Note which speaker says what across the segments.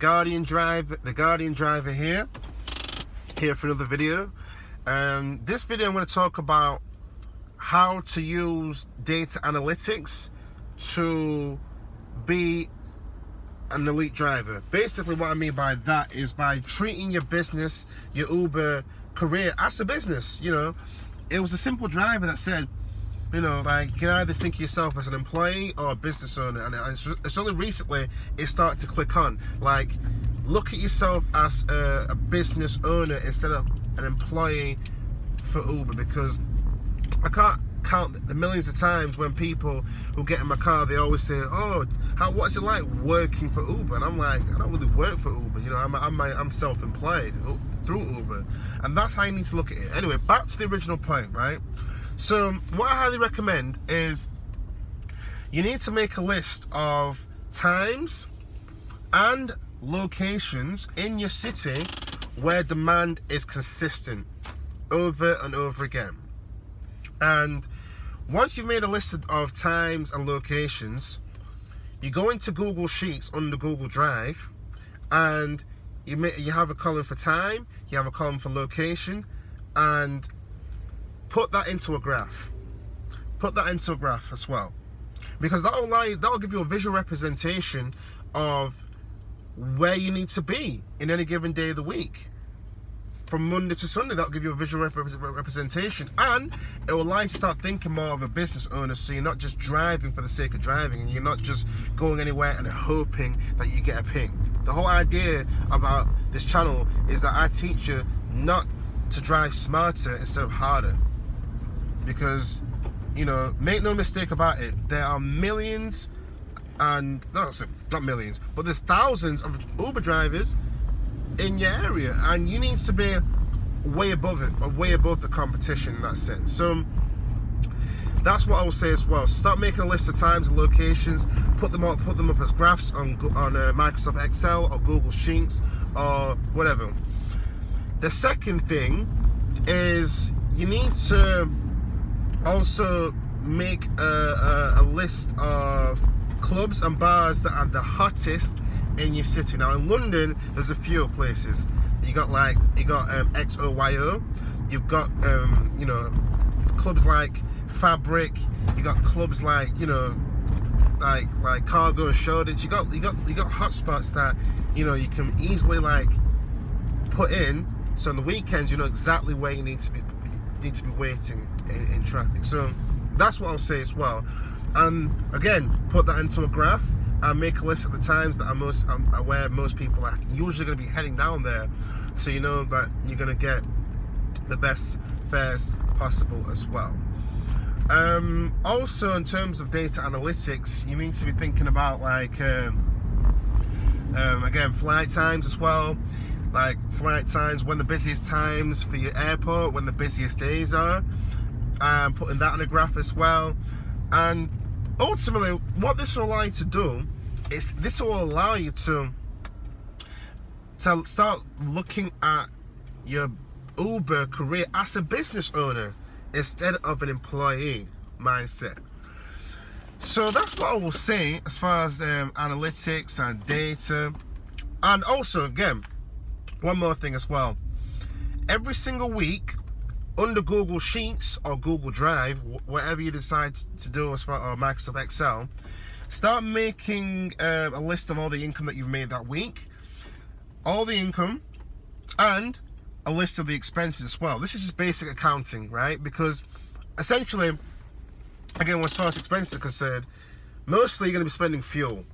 Speaker 1: Guardian driver here for another video. This video I'm going to talk about how to use data analytics to be an elite driver. Basically what I mean by that is by treating your business, your Uber career as a business. You know, it was a simple driver that said, you know, like, you can either think of yourself as an employee or a business owner, and it's only recently it started to click on, like, look at yourself as a business owner instead of an employee for Uber. Because I can't count the millions of times when people who get in my car, they always say, oh, what's it like working for Uber? And I'm like, I don't really work for Uber, you know, I'm self-employed through Uber. And that's how you need to look at it. Anyway, back to the original point, right? So what I highly recommend is you need to make a list of times and locations in your city where demand is consistent over and over again. And once you've made a list of times and locations, you go into Google Sheets under Google Drive, and you have a column for time, you have a column for location, and put that into a graph. Put that into a graph as well, because that'll give you a visual representation of where you need to be in any given day of the week. From Monday to Sunday, that'll give you a visual representation, and it will allow you to start thinking more of a business owner, so you're not just driving for the sake of driving, and you're not just going anywhere and hoping that you get a ping. The whole idea about this channel is that I teach you not to drive smarter instead of harder. Because, you know, make no mistake about it, there are millions, and not millions, but there's thousands of Uber drivers in your area, and you need to be way above it, or way above the competition in that sense. So that's what I will say as well. Start making a list of times and locations, put them up as graphs on Microsoft Excel or Google Sheets or whatever. The second thing is you need to also make a list of clubs and bars that are the hottest in your city. Now in London, there's a few places. You got XOYO. You've got you know, clubs like Fabric. You got clubs like, you know, like Cargo and Shoreditch. You got hotspots that, you know, you can easily like put in. So on the weekends, you know exactly where you need to be waiting in traffic. So that's what I'll say as well. And again, put that into a graph and make a list of the times that are where most people are usually going to be heading down there, so you know that you're going to get the best fares possible as well. Also, in terms of data analytics, you need to be thinking about, like, again, flight times as well. Like flight times, when the busiest times for your airport, when the busiest days are, and putting that on a graph as well. And ultimately, what this will allow you to do is this will allow you to start looking at your Uber career as a business owner instead of an employee mindset. So that's what I will say as far as analytics and data. And also, again, one more thing as well. Every single week, under Google Sheets or Google Drive, whatever you decide to do as far as Microsoft Excel, start making a list of all the income that you've made that week, all the income, and a list of the expenses as well. This is just basic accounting, right? Because essentially, again, as far as expenses are concerned, mostly you're going to be spending fuel.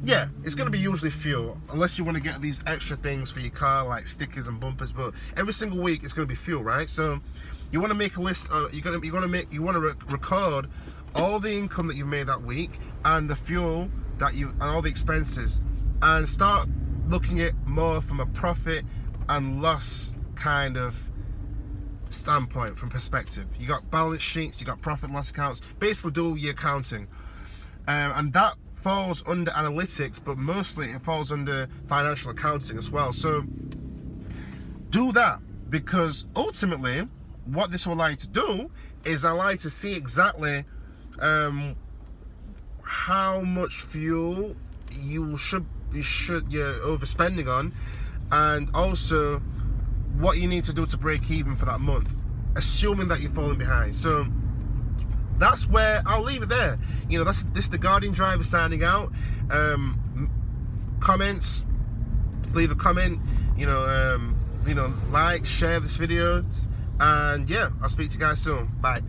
Speaker 1: Yeah, it's going to be usually fuel, unless you want to get these extra things for your car, like stickers and bumpers. But every single week, it's going to be fuel, right? So you want to make a list. You want to record all the income that you've made that week, and the fuel and all the expenses, and start looking at more from a profit and loss kind of standpoint, from perspective. You got balance sheets, you got profit and loss accounts. Basically, do your accounting, and that falls under analytics, but mostly it falls under financial accounting as well. So do that, because ultimately what this will allow you to do is allow you to see exactly how much fuel you're overspending on, and also what you need to do to break even for that month, assuming that you're falling behind. So that's where I'll leave it there. You know, this is the Guardian driver signing out. Comments, leave a comment, like, share this video, and yeah, I'll speak to you guys soon. Bye.